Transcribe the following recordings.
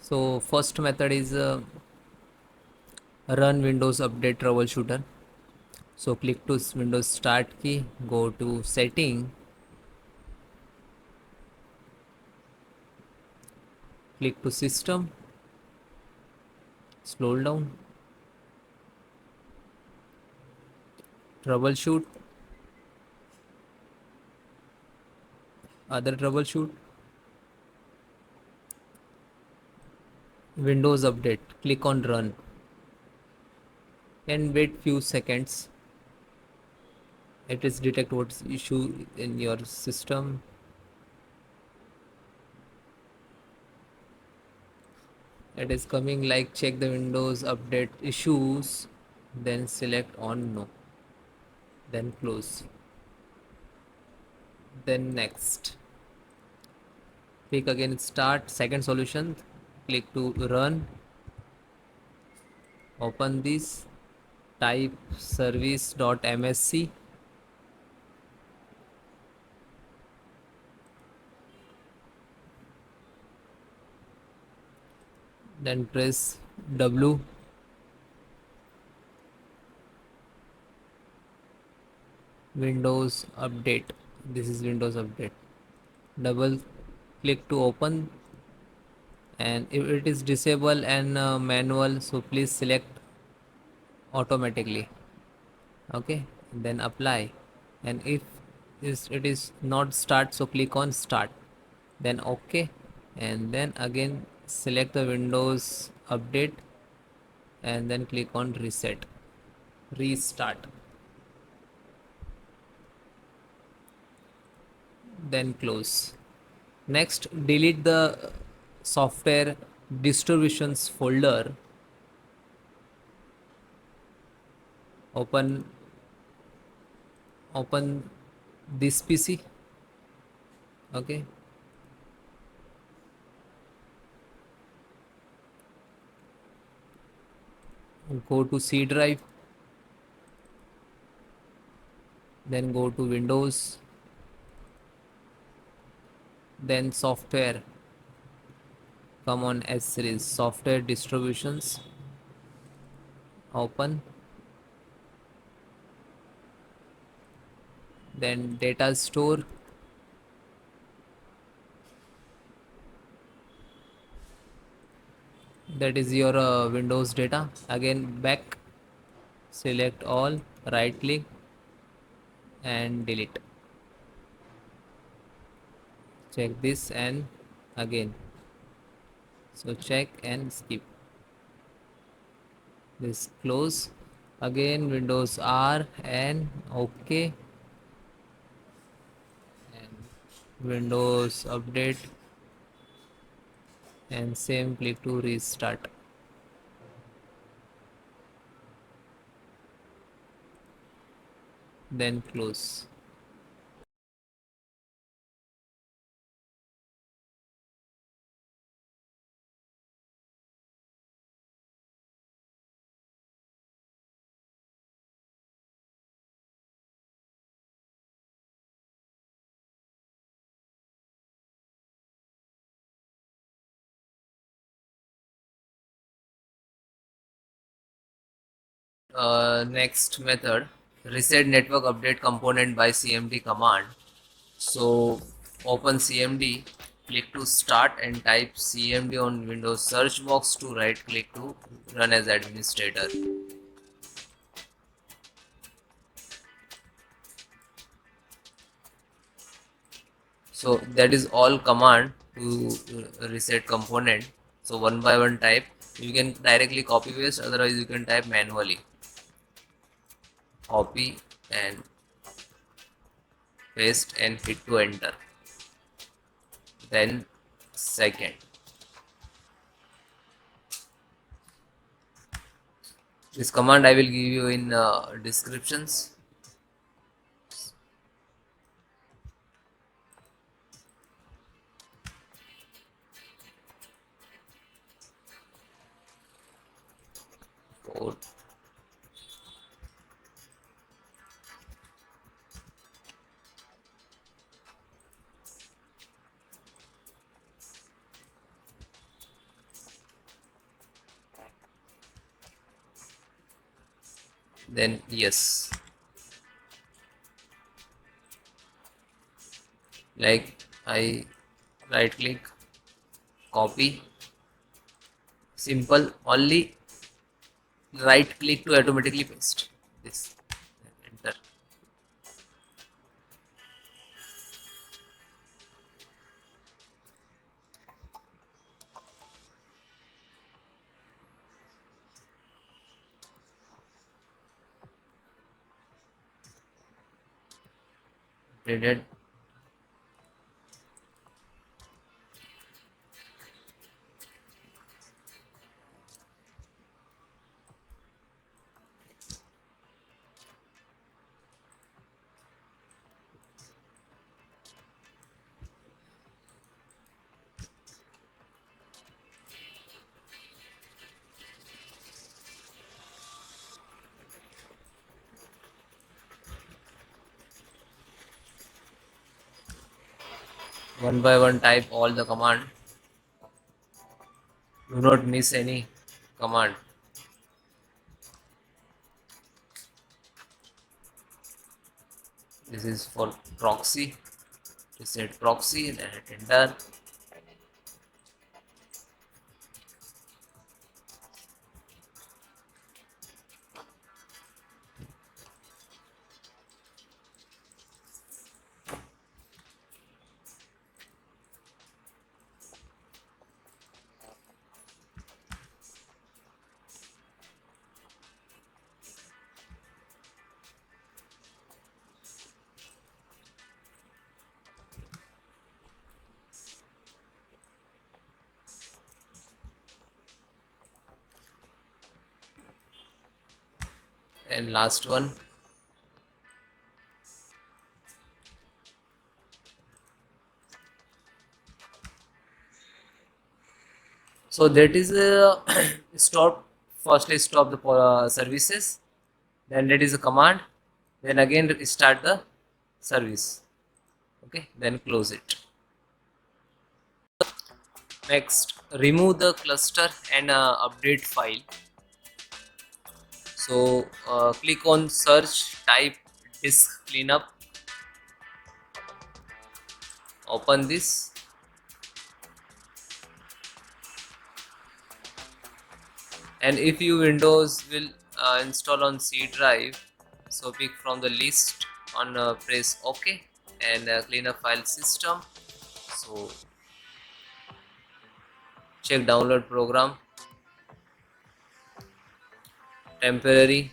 So first method is run Windows Update Troubleshooter. So click to Windows Start key, go to Setting, click to System, scroll down, Troubleshoot, other troubleshoot, Windows Update. Click on Run and wait few seconds. It is detect what's issue in your system. It is coming like check the Windows Update issues, then select on No, then close, then next. Click again Start. Second solution, click to Run, open this, type service.msc, then press W, Windows Update. This is Windows Update. Double click to open, and if it is disable and manual, so please select automatically. Okay, then apply, and if it is not start, so click on Start, then OK, and then again select the Windows Update and then click on Reset, Restart, then close. Next, delete the software distributions folder. Open this PC. Okay, go to C drive, then go to Windows, then software, come on S series, software distributions, open, then data store, that is your Windows data. Again back, select all, right click and delete. Check this and again, so check and skip this, close, again Windows R and OK, and Windows Update, and same, click to restart, then close. Next method, reset network update component by cmd command. So open cmd, click to start and type cmd on Windows search box, to right click to run as administrator. So that is all command to reset component. So one by one type, you can directly copy paste, otherwise you can type manually, copy and paste and hit to enter, then second. This command I will give you in descriptions. Code. then yes, like I right click, copy, simple, only right click to automatically paste this, enter. Printed. One by one type all the command. Do not miss any command. This is for proxy. Reset proxy and hit enter. And last one. So that is a stop. Firstly, stop the services. Then that is a command. Then again start the service. Okay. Then close it. Next, remove the cluster and update file. So click on search, type disk cleanup. Open this. And if you Windows will install on C drive, so pick from the list on press OK and clean up file system. So check download program, temporary,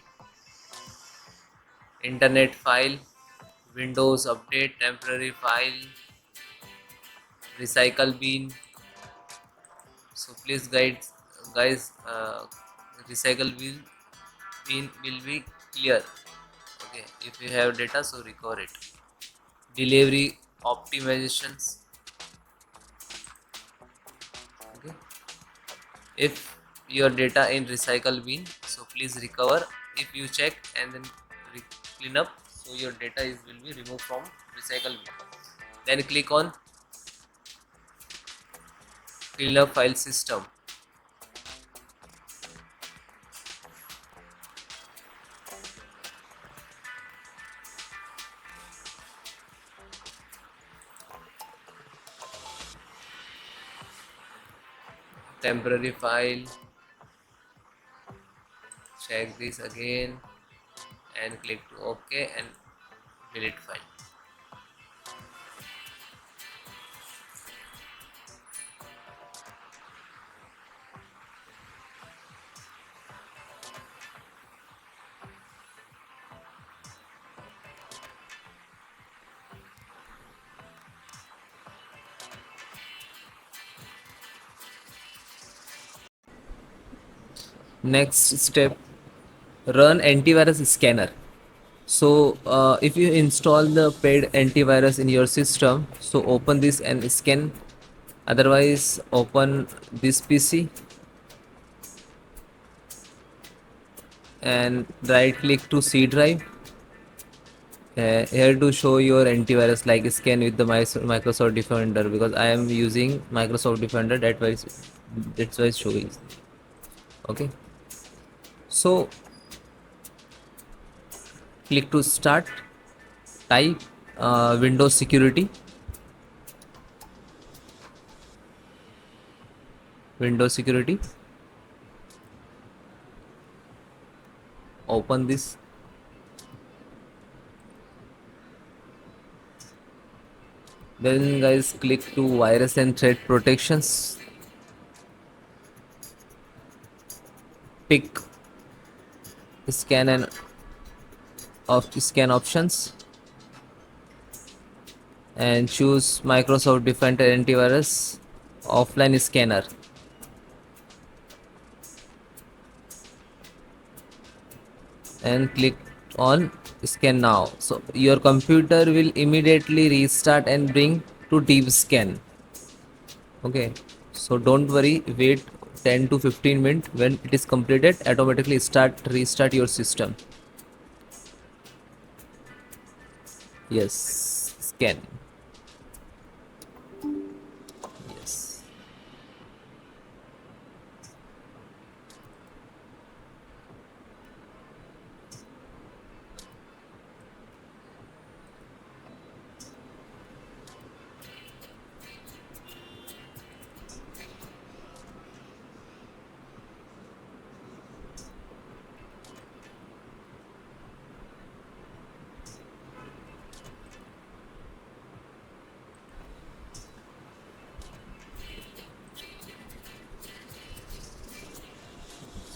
internet file, Windows update, temporary file, recycle bin. So please guys, recycle bin will be clear. Okay, if you have data, so record it. Delivery optimizations. Okay, if your data in recycle bin, so please recover. If you check and then clean up, so your data will be removed from recycle bin. Then click on clean up file system. Temporary file, check this again and click to OK and delete file. Next step, run antivirus scanner. So if you install the paid antivirus in your system, so open this and scan. Otherwise, open this PC and right click to C drive. Here to show your antivirus, like scan with the Microsoft Defender, because I am using Microsoft Defender, that's why it's showing. Okay, so Click to start. Type Windows security. Windows security. Open this. Then guys, click to virus and threat protections. Pick scan and scan options and choose Microsoft Defender Antivirus offline scanner. And click on scan now. So your computer will immediately restart and bring to deep scan. Okay, so don't worry, wait 10 to 15 minutes. When it is completed, automatically restart your system. Yes, scan. Yes.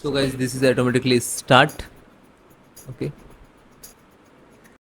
So guys, this is automatically start.